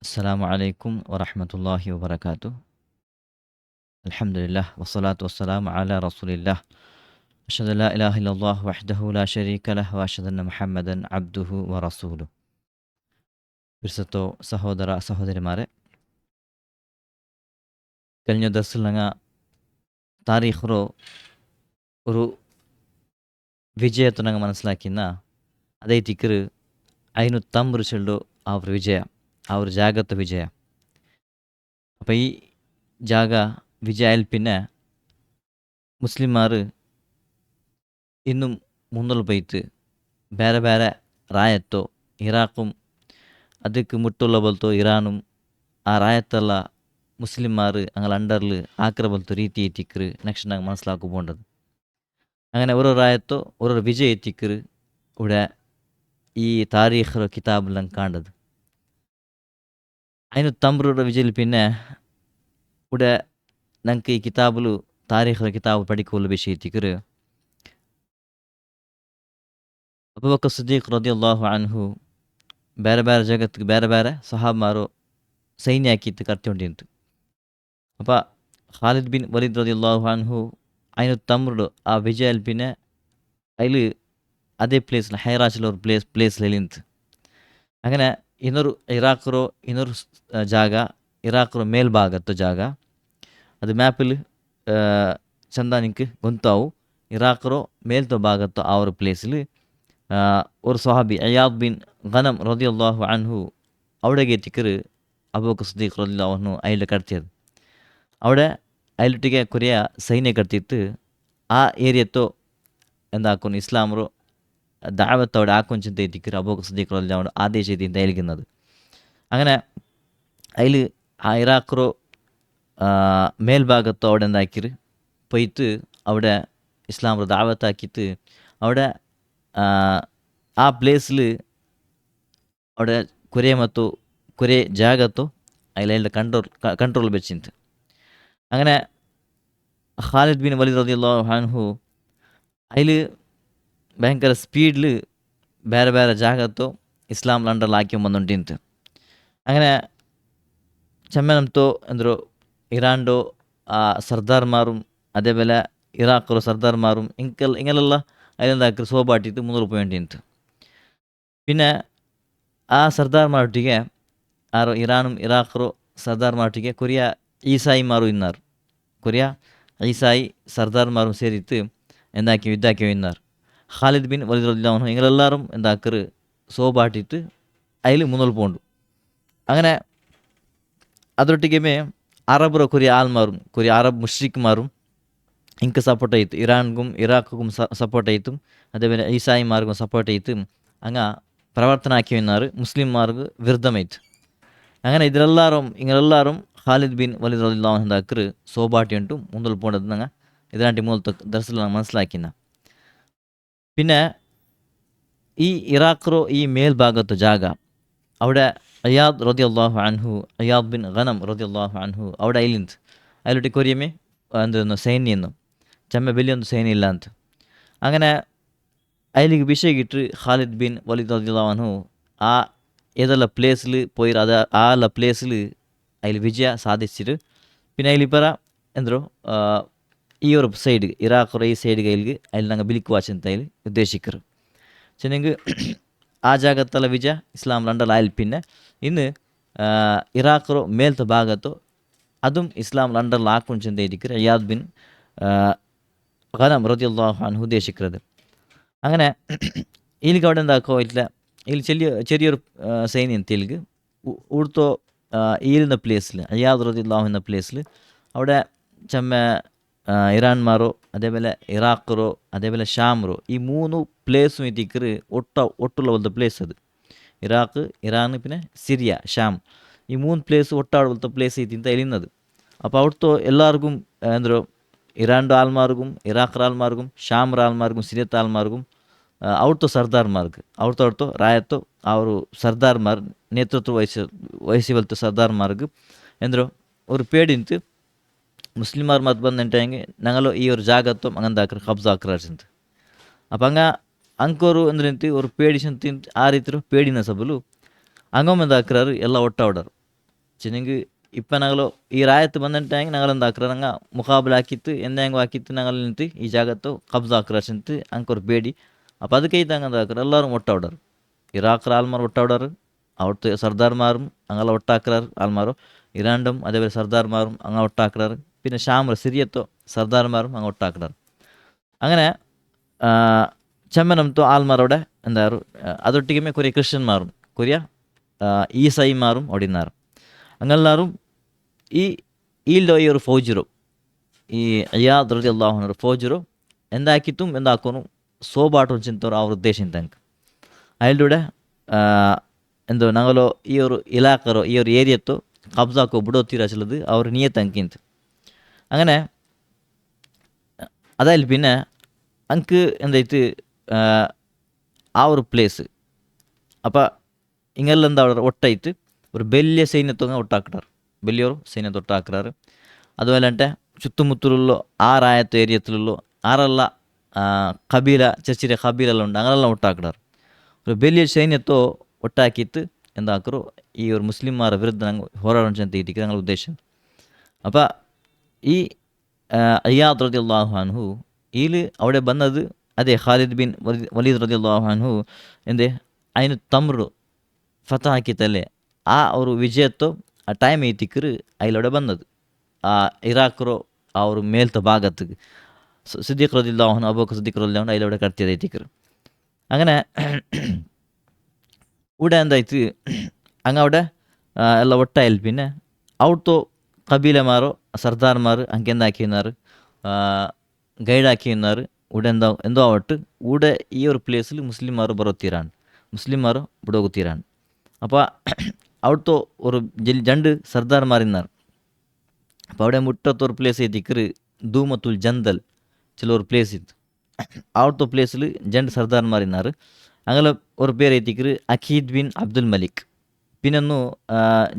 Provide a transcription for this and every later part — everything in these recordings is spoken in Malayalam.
السلام عليكم ورحمة الله وبركاته. الحمد لله والصلاة والسلام على رسول الله. أشهد أن لا إله إلا الله وحده لا شريك له وأشهد أن محمدا عبده ورسوله. പിർസത്തോ സഹോദര സഹോദരിമാരെ, കഴിഞ്ഞ ദർസിൽ ഞങ്ങൾ താരീഖ്ರೋ ഒരു ವಿಜಯத்தை ನಂಗೆ ಮನಸ್ಲಾಕಿನ್ನ ಅದೇ ತಿಕ್ಕರು ಐನು ತಂಬ್ರು ಚೆಲ್ಲು ಅವ್ರ ವಿಜಯ, ಅವ್ರ ಜಾಗತ್ತ ವಿಜಯ. അപ്പം ഈ ജാഗ വിജയാൽ പിന്നെ മുസ്ലിംമാർ ഇന്നും മുന്നോട്ട് പോയിട്ട് ಬೇರೆ ಬೇರೆ ರಾಯತ್ತೋ ಇರಾಕುಂ ಅದಕ್ಕೆ ಮುಟ್ಟುള്ള ಬಲ್ತೋ ಇರಾನುಂ ಆ ರಾಯತ್ತೆಲ್ಲ മുസ്ലിംമാർ ഞങ്ങൾ അണ്ടറിൽ ആക്രബലത്തോ ರೀತಿ എത്തിക്കറ് നെക്സ്റ്റ് ഞങ്ങൾ മനസ്സിലാക്കി പോകേണ്ടത്. അങ്ങനെ ഓരോ ರಾಯತ್ತೋ ഓരോ വിജയ എത്തിക്കറ് ഇവിടെ ഈ താരീഖ് കിതാബിൽ ഞങ്ങൾ കാണുന്നത്. അതിന് തമ്പ്രുടെ വിജയിൽ പിന്നെ ഇവിടെ ഞങ്ങൾക്ക് ഈ കിതാബിൽ താരീഖ് കിതാബ് പഠിക്കുള്ള വിഷയം എത്തിക്കറ് ಅಬೂಬಕರ್ ಸಿದ್ದೀಕ್ ರದಿಯಲ್ಲಾಹು ಅನ್ಹು ಬೇರೆ ಬೇರೆ ಜಗತ್ತಿಗೆ ಬೇರೆ ಬೇರೆ ಸಹಾಬಮಾರು ಸೈನ್ಯ ಹಾಕಿತ್ತು ಕರ್ತಿಕೊಂಡಿಂತು. അപ്പോൾ ഖാലിദ് ബിൻ വലീദ് റളിയല്ലാഹു അൻഹു അതിന് തമ്മുడు ആ വിജയൽ പിന്നെ അതിൽ അതേ പ്ലേസിൽ ഹൈറാച്ചിൽ ഒരു ಪ್ಲೇಸ್ಲಿ ನಿಂತು അങ്ങനെ ಇನ್ನೊರು ಇರಾಕ್ರೋ ಇನ್ನೊರು ಜಾಗ ಇರಾಕ್ರೋ ಮೇಲ್ಭಾಗತ್ತು ಜಾಗ ಅದು ಮ್ಯಾಪಲ್ಲಿ ಚಂದ ನಿಂಗೆ ಗೊತ್ತಾವು. ಇರಾಕ್ರೋ ಮೇಲ್ತೋ ಭಾಗತ್ತು ಆ ഒരു പ്ಲೇസിൽ ഒരു സ്വഹാബി അയാദ് ബിൻ ഗനം റളിയല്ലാഹു അൻഹു അവിടേക്ക് എത്തിക്കറ് അബൂബക്കർ സിദ്ദീഖ് റളിയല്ലാഹു അൻഹു അതിൽ കടത്തിയത്. അവിടെ അതിലൊಟ್ಟಿಗೆ ಕೊರಿಯ ಸೈನ್ಯ ಕಟ್ತಿತ್ತು. ಆ ಏರಿಯತ್ತೋ എന്താക്കുന്നു ഇസ്ലാമറോ ദാവത്ത് അവിടെ ആക്കൊഞ്ചിന്ത എത്തിക്കറ് അബൂബക്കർ സിദ്ദീഖ് റളിയല്ലാഹു അൻഹു ആദേശിച്ചിട്ട് ഏൽക്കുന്നത്. അങ്ങനെ അതിൽ ആ ഇറാഖറോ മേൽഭാഗത്തോ അവിടെ എന്താക്കിറ് പോയിട്ട് അവിടെ ഇസ്ലാമറോ ദാവത്താക്കിയിട്ട് അവിടെ ಆ ಪ್ಲೇಸ್ಲಿ അവിടെ ಕೊರೆ ಮತ್ತು ಕೊರೆ ಜಾಗತ್ತು അതിലെല്ലാം ಕಂಟ್ರೋಲ್ വെച്ചിട്ട് അങ്ങനെ ഖാലിദ് ബിൻ വലീദ് റളിയല്ലാഹു അൻഹു അതിൽ ഭയങ്കര സ്പീഡിൽ ಬೇರೆ ಬೇರೆ ಜಾಗತ್ತು ಇಸ್ಲಾಂ ಲಂಡಲ್ಲಿ ಹಾಕ್ಕೊಂಬಂದುಂಟಿಂತು. അങ്ങനെ ചെമ്മനംതോ എന്തൊരു ഇറാൻഡോ ആ സർദാർമാരും അതേപോലെ ഇറാഖിലോ സർദാർമാരും ഇങ്ങനെയുള്ള അതിലെന്താക്കി സോപാട്ടിട്ട് മുന്നോട്ട് പോയിട്ടിಂತು. പിന്നെ ആ സർദാർമാരൊಟ್ಟಿಗೆ ആരോ ഇറാനും ഇറാഖിರೋ സർദാർമാരൊಟ್ಟಿಗೆ ಕೊರಿಯ ഈസായിമാരും ഇന്നാർ. ಕೊರಿಯ ഈസായി സർദാർമാരും ಸೇರಿತ್ತು എന്താക്കി യുദ്ധാക്കി ഇന്നാർ. ഖാലിദ് ബിൻ വലീദ് റളിയല്ലാഹു അൻഹു ഇങ്ങളെല്ലാവരും എന്താക്കറ് സോപാട്ടിട്ട് അതിൽ മുന്നോട്ട് പോകണ്ടു. അങ്ങനെ ಅದರೊಟ್ಟಿಗೆ ಅರಬರ ಕೊರಿಯ ಆಲ್ಮಾರು ಕೊರಿಯ ಅರಬ್ ಮುಷ್ರಿಕ್ಮಾರು ಇಂಕ ಸಪೋರ್ಟ್ ಆಯಿತು. ಇರಾನ್ಗೂ ಇರಾಕ್ಗೂ ಸಪೋರ್ಟ್ ಆಯಿತು. അതേപോലെ ഈസായിമാർക്കും സപ്പോർട്ട് ചെയ്ത് അങ്ങ് പ്രവർത്തനം ആക്കി വന്നാറ് മുസ്ലിംമാർക്ക് വിരുദ്ധമായിട്ട്. അങ്ങനെ ഇങ്ങനെല്ലാവരും ഖാലിദ് ബിൻ വലീദ് റളിയല്ലാഹു അൻഹു എന്താക്കറ് സോപാട്ടി ഉണ്ടു മുന്നോട്ട് പോകേണ്ടത് ഞങ്ങൾ ഇതിനാണ്ടി മൂലത്തെ ദർസിൽ മനസ്സിലാക്കിന. പിന്നെ ഈ ഇറാഖിರೋ ഈ മേൽഭാഗത്ത് ಜಾಗ അവിടെ അയാദ് റളിയല്ലാഹു അൻഹു അയാദ് ബിൻ ഗനം റളിയല്ലാഹു അൻഹു അവിടെ അതിലൊട്ടി കൊരിയമേ എന്തെന്നു സൈന്യൊന്നും ചെമ്മ വലിയൊന്നും സൈന്യം ಇಲ್ಲ ಅಂತ. അങ്ങനെ അതിലേക്ക് വിഷയിക്കിട്ട് ഖാലിദ് ബിൻ വലീദ് റളിയല്ലാഹു അൻഹു ആ ഏതെല്ലാം പ്ലേസിൽ പോയി അത് ആ പ്ലേസിൽ അതിൽ വിജയ സാധിച്ചിട്ട് പിന്നെ അതിലിപ്പറ എന്തോ ഈ ഒരു സൈഡ് ഇറാഖിರೋ ഈ സൈഡ് കയ്യിൽ അതിൽ ഞങ്ങൾ ബിലിക്ക് വാച്ചಂತ അതിൽ ഉദ്ദേശിക്കറ് ചെന്നെങ്കിൽ ആ ಜಾಗತ್ತೆಲ್ಲ ವಿಜಯ ಇಸ್ಲಾಂ ಲಂಡಲ್ ಆಯ್ಲ್ പിന്നെ ഇന്ന് ഇറാഖിರೋ ಮೇಲ್ತ ಭಾಗತ್ತು അതും ഇസ്ലാം ലണ്ടനിൽ ആക്കൊഞ്ചെന്ന് ഇരിക്കറ് അയാദ് ബിൻ ഗനം റളിയല്ലാഹു അൻഹു ഉദ്ദേശിക്കുന്നത്. അങ്ങനെ ഇതിലേക്ക് അവിടെ എന്താക്കോ ഇല്ല ഇതിൽ ചെറിയൊരു സൈന്യം തെലുങ്ക് ഉടുത്തോ ഈരുന്ന പ്ലേസിൽ അയാദ് റളിയല്ലാഹു എന്ന പ്ലേസിൽ അവിടെ ചെമ്മ ഇറാൻമാരോ അതേപോലെ ഇറാഖിರೋ അതേപോലെ ഷാമറോ ഈ മൂന്ന് പ്ലേസും എത്തിക്കറ് ഒട്ടുള്ള പോലത്തെ പ്ലേസ് അത്. ഇറാഖ് ഇറാൻ പിന്നെ സിറിയ ഷാം ഈ മൂന്ന് പ്ലേസ് ഒട്ടാട് പോലത്തെ പ്ലേസ് എത്തിയിട്ട് എഴുതുന്നത്. അപ്പോൾ അവിടുത്തെ എല്ലാവർക്കും എന്തോ ഇറാൻ്റെ ആൾമാർക്കും ഇറാഖിൻ്റെ ആൾമാർക്കും ഷാമറ ആൾമാർക്കും സിറിയത്തെ ആൾമാർക്കും അവിടുത്തെ സർദാർമാർക്ക് അവിടുത്തെ ರಾಯತ್ತೋ ಅವರು ಸರ್ದಾರ್ಮಾರ್ ನೇತೃತ್ವ ವಹಿಸಿವಲ್ತು ಸರ್ದಾರ್ಮಾർക്ക് എന്തോ ഒരു പേടിയിട്ട് മുസ്ലിംമാർ മത് ಬಂದಂಟಾಗಿ ഞങ്ങൾ ഈ ഒരു ಜಾಗತ್ತೋ അങ്ങനെന്താക്കറ് ಕಬ್ಜಾ ಹಾಕರಾರ್ಸಂತ. അപ്പം ಅಂಕೋರು ಅಂದ್ರೆ ஒரு ಪೇಡಿಸಂತ ಆ ರೀತಿ ಪೇಡಿನ ಸಬಲು ಹಂಗೊಮ್ಮೆ ಹಾಕ್ರಾರು ಎಲ್ಲ ಒಟ್ಟಾವಡರು ಚಿನಂಗೆ ಇಪ್ಪ ನಗಲು ಈ ರಾಯತ್ ಬಂದಂಟಾಂಗಿ ನಗಲಂದು ಹಾಕ್ರಂಗ ಮುಖಾಬಲ ಹಾಕಿತ್ತು ಎಂದಂಗೆ ಹಾಕಿತ್ತು ನಗಲ್ ನಿಂತು ಈ ಜಾಗತ್ತು ಕಬ್ಜಾ ಹಾಕ್ರಸಂತು ಅಂಕರ್ ಬೇಡಿ அப்போ அதுக்கு இதாங்க ಹಾಕ್ರ ಎಲ್ಲರೂ ಒಟ್ಟಾಡರು ಇರಾಕ್ರ ಆಲ್ಮಾರು ಒಟ್ಟಾಡರು ಅವ್ರದ್ದು ಸರ್ದಾರ್ ಮಾರು ಅಂಗೆಲ್ಲ ಒಟ್ಟಾಕ್ರಾರು ಆಲ್ಮಾರು ഇറാണ്ടും അതേപോലെ സർദാർമാരും അങ്ങ് ഒട്ടാക്കിടാറ് പിന്നെ ഷാമർ സിറിയത്തോ സർദാർമാരും അങ്ങ് ഒട്ടാക്കിടാറ് അങ്ങനെ ചെമ്മനംతో ആൽമാരോടെ എന്തായാലും അതൊട്ടിക്കുമേ കുറേ ക്രിസ്ത്യന്മാരും കുറേ ഈസായിമാരും അവിടെ നിന്നാറ് അങ്ങെല്ലാവരും ഈല്ലോ ഈ ഒരു ഫൗജിറോ ಈ ಅಯ್ಯಾದ್ ರದಿಯಲ್ಲಾಹು ಅನ್ಹು ಫೌಜರು ಎಂದಾಕಿತ್ತು ಎಂದಾಕೋನು ಸೋಬಾಟು ಚಿಂತವರು ಅವ್ರ ಉದ್ದೇಶ ತನಕ ಅಯ್ಲೂടെ എന്തോ ഞങ്ങളോ ഈ ഒരു ഇലാക്കറോ ഈ ഒരു ഏരിയത്തോ കബ്സാക്കോ ബുഡോത്തിരാച്ചുള്ളത് അവർ നിയത്തങ്കിന്ത് അങ്ങനെ അതായത് പിന്നെ ಅಂಕ್ ಎಂದೈತು ಆ ഒരു ಪ್ಲೇಸ್ അപ്പം ഇങ്ങെല്ലാം അവിടെ ഒട്ടായിട്ട് ഒരു വലിയ സൈന്യത്തൊങ്ങ ഒട്ടാക്കിടാറ് വലിയൊരു സൈന്യത്തെ ഒട്ടാക്കിടാറ് അതുപോലെ തന്നെ ചുറ്റുമുത്തലുള്ള ആ റായത്ത് ഏരിയത്തിലുള്ള ആറെല്ല കബീല ചെറിയ കബീലെല്ലാം ഉണ്ട് അങ്ങനെല്ലാം ഒട്ടാക്കിടാറ് ഒരു വലിയ സൈന്യത്തോ ಒಟ್ಟಾಕಿತ್ತು ಎಂದಾಕರು ಈ ഒരു ಮುಸ್ಲಿಮಾರ ವಿರುದ್ಧ ನಂಗೆ ಹೋರಾಡೋಣ ಅಂತ ಇಟ್ಟಿಕ್ಕೆ ഞങ്ങളുടെ ഉദ്ദേശം അപ്പം ഈ അയ്യാദ് റളിയല്ലാഹു അൻഹു ഇതിൽ അവിടെ വന്നത് അതെ ഖാലിദ് ബിൻ വലീദ് റളിയല്ലാഹു അൻഹു എന്തേ അതിന് തമ്രു ഫത്താക്കിത്തല്ലേ ആ ഒരു വിജയത്തോ ಆ ಟೈಮ್ ಐತಿಕ್ಕರು അതിലവിടെ വന്നത് ಆ ಇರಾಕ್ರೋ ಆ ഒരു ಮೇಲ್ತ ಭಾಗத்துக்கு സിദ്ദീഖ് റളിയല്ലാഹു അൻഹു അബൂബക്കർ സിദ്ദീഖ് റളിയല്ലാഹു അൻഹു അതിലവിടെ കടത്തിയത് ಐತಿಕ್ಕರು അങ്ങനെ ഇവിടെ എന്തായിട്ട് അങ്ങ് അവിടെ ಎಲ್ಲ ಒಟ್ಟಾಯಿಲ್ പിന്നെ ಅವ್ರದ್ದು ಕಬೀಲೆಮಾರು ಸರ್ದಾರ್ಮಾರು ಹಂಗೆ എന്താക്കിയെന്നാറ് ಗೈಡ್ ಹಾಕಿയെന്നാറ് ഇവിടെ എന്തോ ആവട്ട് ഇവിടെ ഈ ഒരു പ്ലേസിൽ മുസ്ലിംമാർ ബറോത്തീരാണ് മുസ്ലിംമാർ ഇവിടെ ಹೋಗುತ್ತೀರಾണ് അപ്പോൾ അവിടുത്തെ ഒരു രണ്ട് സർദാർമാരിന്നാറ് അപ്പോൾ അവിടെ മുട്ടത്തൊരു പ്ലേസ് ಐತಿಕ್ಕರು ಧೂಮತುಲ್ ಜಂದಲ್ ചില ഒരു പ്ലേസ് ಇತ್ತು അവിടുത്തെ പ്ലേസിൽ രണ്ട് സർദാർമാരിന്നാറ് അങ്ങനെ ഒരു പേര് ಐತಿಕ್ಕರು അഖീദ് ബിൻ അബ്ദുൽ മലിക് പിന്നൊന്നു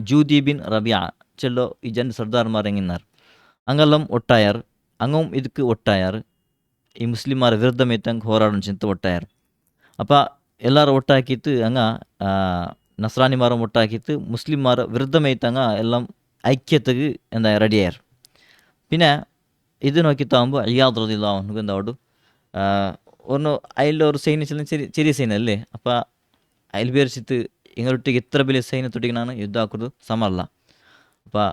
ജൂദി ബിൻ റബിയ ചെല്ലോ ഈ രണ്ട് സർദാർമാർ എങ്ങിന്നാർ അങ്ങെല്ലാം ഒട്ടായാർ അങ്ങും ಇದಕ್ಕೆ ಒಟ್ಟಾಯಾರು ಈ ಮುಸ್ಲಿಮಾರ ವಿರುದ್ಧಮೈತಂಗೆ ಹೋರಾಡೋಣ ಚಿಂತ ಒಟ್ಟಾಯಾರು അപ്പോൾ ಎಲ್ಲರೂ ಒಟ್ಟಾಕಿತ್ತು ಹಂಗೆ നസ്രാനിമാരും ഒട്ടാക്കിയിട്ട് മുസ്ലിംമാർ വിരുദ്ധമൈത്തങ്ങ എല്ലാം ഐക്യത്തേക്ക് എന്താ റെഡിയായാർ പിന്നെ ഇത് നോക്കിത്താകുമ്പോൾ അയ്യാദ് റളിയല്ലാഹു അൻഹു എന്താവോട് ഒന്ന് അതിലൊരു സൈന്യം ചെറിയ സൈന്യം അല്ലേ അപ്പോൾ അതിൽ വിചാരിച്ചിട്ട് ഇങ്ങോട്ടേക്ക് ഇത്ര വലിയ സൈന്യത്തൊട്ടിക്കാണ് യുദ്ധം ആക്കുന്നത് സമല്ല അപ്പോൾ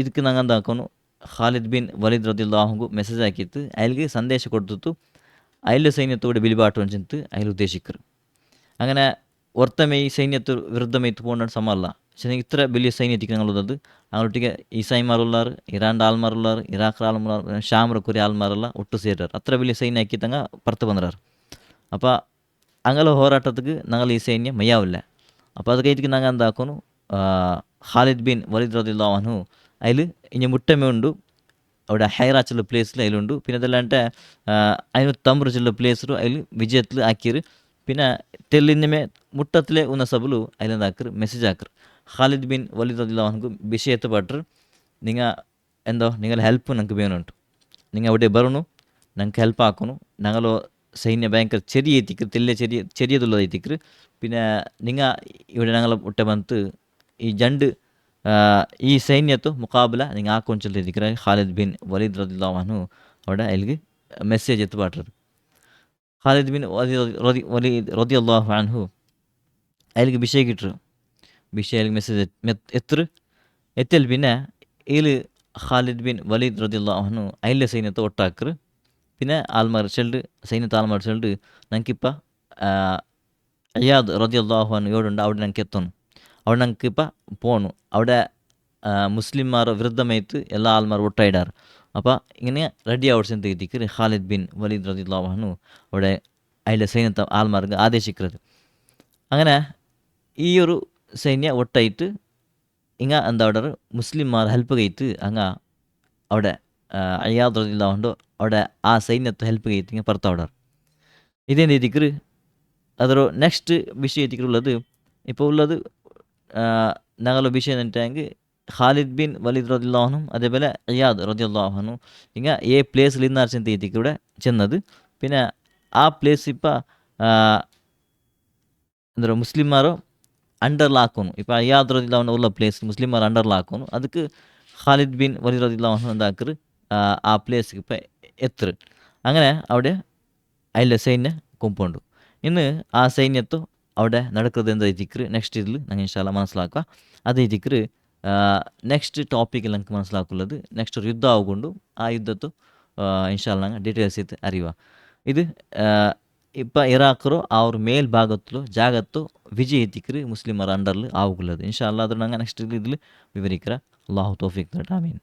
ಇದಕ್ಕೆ ನಂಗೆ എന്താക്കുന്നു ഖാലിദ് ബിൻ വലീദ് റളിയല്ലാഹു മെസ്സേജ് ആക്കിയിട്ട് അതിലേക്ക് സന്ദേശം കൊടുത്തിട്ട് അതിലെ സൈന്യത്തോട് ബിലിബാട്ടു ചിന്ത് അതിൽ ഉദ്ദേശിക്കರು അങ്ങനെ ഒർത്തമേ ഈ സൈന്യത്ത് വിരുദ്ധമൈത്ത് പോകേണ്ട സമല്ല പക്ഷേ ഇത്ര വലിയ സൈന്യത്തിക്ക് ഞങ്ങളുള്ളത് അങ്ങോട്ടേക്ക് ഈസായിമാരുള്ളാർ ഇറാൻ്റെ ആൾമാരുള്ളാർ ഇറാഖ് ആൾമാർ ഷാമർ കുറെ ആൾമാരെಲ್ಲ ಒಟ್ಟು ಸೇರಾರು ಅത്ര വലിയ ಸೈನ್ಯ ಹಾಕಿತ್ತಂಗ ಪರ್ತು ಬಂದ್ರಾರು അപ്പോൾ അങ്ങനെ ಹೋರಾಟத்துக்கு ഞങ്ങൾ ഈ സൈന്യം മയ്യാവില്ല അപ്പോൾ അത് കഴിഞ്ഞിട്ട് ഞങ്ങൾ എന്താക്കുന്നു ഖാലിദ് ബിൻ വലീദ് റളിയല്ലാഹു അൻഹു അതിൽ ഇനി മുട്ടമേ ഉണ്ട് അവിടെ ഹൈറ ചില പ്ലേസിൽ അതിലുണ്ട് പിന്നെ അതല്ലാണ്ട് അതിന് തമ്പ്ര ചില പ്ലേസിലും അതിൽ വിജയത്തിൽ ആക്കിയർ പിന്നെ തെല്ലിന്നമേ മുട്ടത്തിലെ ഉന്ന സബಲು അതിലെന്താക്കർ മെസ്സേജ് ആക്കർ ഖാലിദ് ബിൻ വലീദ് റളിയല്ലാഹു അൻഹു വിഷയത്തെ പറ്റർ നിങ്ങൾ ಹೆಲ್ಪ್ ನಂಗೆ ಬೇನುಂಟು നിങ്ങൾ അവിടെ ಬರೋನು ನಂಗೆ ಹೆಲ್ಪ್ ಹಾಕೋನು ഞങ്ങളോ സൈന്യ ഭയങ്കര ചെറിയ എത്തിക്കർ തെല്ലെ ചെറിയതുള്ളത് എത്തിക്കർ പിന്നെ നിങ്ങൾ ഇവിടെ ഞങ്ങൾ മുട്ട ಬಂತು ഈ രണ്ട് ഈ സൈന്യത്തു മുഖാബല നിങ്ങൾ ಹಾಕೊಂಡು ಎತ್ತಿಕ್ರ ഖാലിദ് ബിൻ വലീദ് റളിയല്ലാഹു അൻഹു അവിടെ അതിലേക്ക് മെസ്സേജ് എത്തു പാട്ടർ ഖാലിദ് ബിൻ വലീദ് റളിയല്ലാഹു അൻഹു അതിലേക്ക് വിഷയം കിട്ടു വിഷയം മെസ്സേജ് എത്തൽ പിന്നെ ഇതിൽ ഖാലിദ് ബിൻ വലീദ് റളിയല്ലാഹു അൻഹു അതിലെ സൈന്യത്തെ ഒട്ടാക്കർ പിന്നെ ആൾമാർ ചെല്ല് സൈന്യത്തെ ആൾമാർ ചെല്ല് ഞങ്ങൾക്കിപ്പോൾ അയ്യാദ് റളിയല്ലാഹു അൻഹു എവിടെയുണ്ട് അവിടെ ഞങ്ങൾക്ക് എത്തണം അവിടെ ഞങ്ങൾക്കിപ്പോൾ പോകണം അവിടെ മുസ്ലിംമാർ വിരുദ്ധമായിട്ട് എല്ലാ ആൾമാർ ഒട്ടായിടാറ് അപ്പോൾ ഇങ്ങനെ റെഡി ആവട്സ് ಅಂತ എത്തിക്കർ ഖാലിദ് ബിൻ വലീദ് റളിയല്ലാഹു അൻഹു അവിടെ അതിലെ സൈന്യത്തെ ആൾമാർക്ക് ആദേശിക്കുന്നത് അങ്ങനെ ഈ ഒരു സൈന്യ ഒട്ടായിട്ട് ಹಿಂಗೆ എന്താ മുസ്ലിംമാർ ಹೆಲ್ಪ್ ಗೈತು ಹಂಗೆ അവിടെ അയ്യാദ് റളിയല്ലാഹു അൻഹു അവിടെ ആ സൈന്യത്തെ ಹೆಲ್ಪ್ ಗೈತು ಹಿಂಗೆ ಬರ್ತಾ ಹೊಡಾರು ഇതേന്ത് എത്തിക്കർ അതൊരു നെക്സ്റ്റ് വിഷയം എത്തിക്കുള്ളത് ഇപ്പോൾ ഉള്ളത് ഞങ്ങളുടെ വിഷയം എന്നിട്ടെങ്കിൽ ഖാലിദ് ബിൻ വലീദ് റളിയല്ലാഹു അൻഹു അതേപോലെ അയ്യാദ് റളിയല്ലാഹു അൻഹു ಹಿಂಗೆ ഏ പ്ലേസിൽ ഇന്നാർ ചിന്ത എത്തിക്കൂടെ ചെന്നത് പിന്നെ ആ പ്ലേസ് ഇപ്പോൾ എന്താ മുസ്ലിംമാരോ ಅಂಡರ್‌ಲ ಹಾಕೋನು. ಇಪ್ಪ ಅಯ್ಯಾದ್ ರದಿಯಲ್ಲಾಹು ಅನ್ಹು ಉಲ್ಲ ಪ್ಲೇಸ್ ಮುಸ್ಲಿಮರ್ ಅಂಡರ್‌ಲ ಹಾಕೋನು. ಅದಕ್ಕೆ ഖാലിദ് ബിൻ വലീദ് റളിയല്ലാഹു അൻഹു എന്താക്കറ് ആ പ്ലേസിಗೆ ഇപ്പം എത്തറ്. അങ്ങനെ അവിടെ അതിലെ സൈന്യം കൊമ്പുണ്ട്. ഇന്ന് ആ സൈന്യത്തു അവിടെ നടക്കുന്നത് എന്തായിരിക്കും നെക്സ്റ്റ് ഇതിൽ ഞങ്ങൾ ഇൻഷാ അല്ലാഹ് മനസ്സിലാക്കുക. അതായിരിക്കും നെക്സ്റ്റ് ടോപ്പിക്കിൽ ഞങ്ങൾക്ക് മനസ്സിലാക്കുള്ളത്. നെക്സ്റ്റ് ഒരു യുദ്ധം ആവുകൊണ്ട് ആ യുദ്ധത്തു ಇನ್ಶಾ ಅಲ್ಲಾ ನಂಗೆ ಡೀಟೇಲ್ಸ್ ಇತ್ತು ಅರಿವ ಇದು ಇಪ್ಪ ಇರಾಕರು ಅವ್ರ ಮೇಲ್ಭಾಗತ್ತು ಜಾಗತ್ತು ವಿಜಯ ಎತ್ತಿಕ್ರು ಮುಸ್ಲಿಮರ ಅಂಡರ್ಲು ಆಗುಳ್ಳದು ಇನ್ಶಾ ಅಲ್ಲಾ ಅದ್ರ ನಂಗೆ ನೆಕ್ಸ್ಟ್ ಇದ್ರಲ್ಲಿ ವಿವರಿಕ್ರ ಅಲ್ಲಾಹು ತೌಫೀಕ್ ಆಮೀನ್.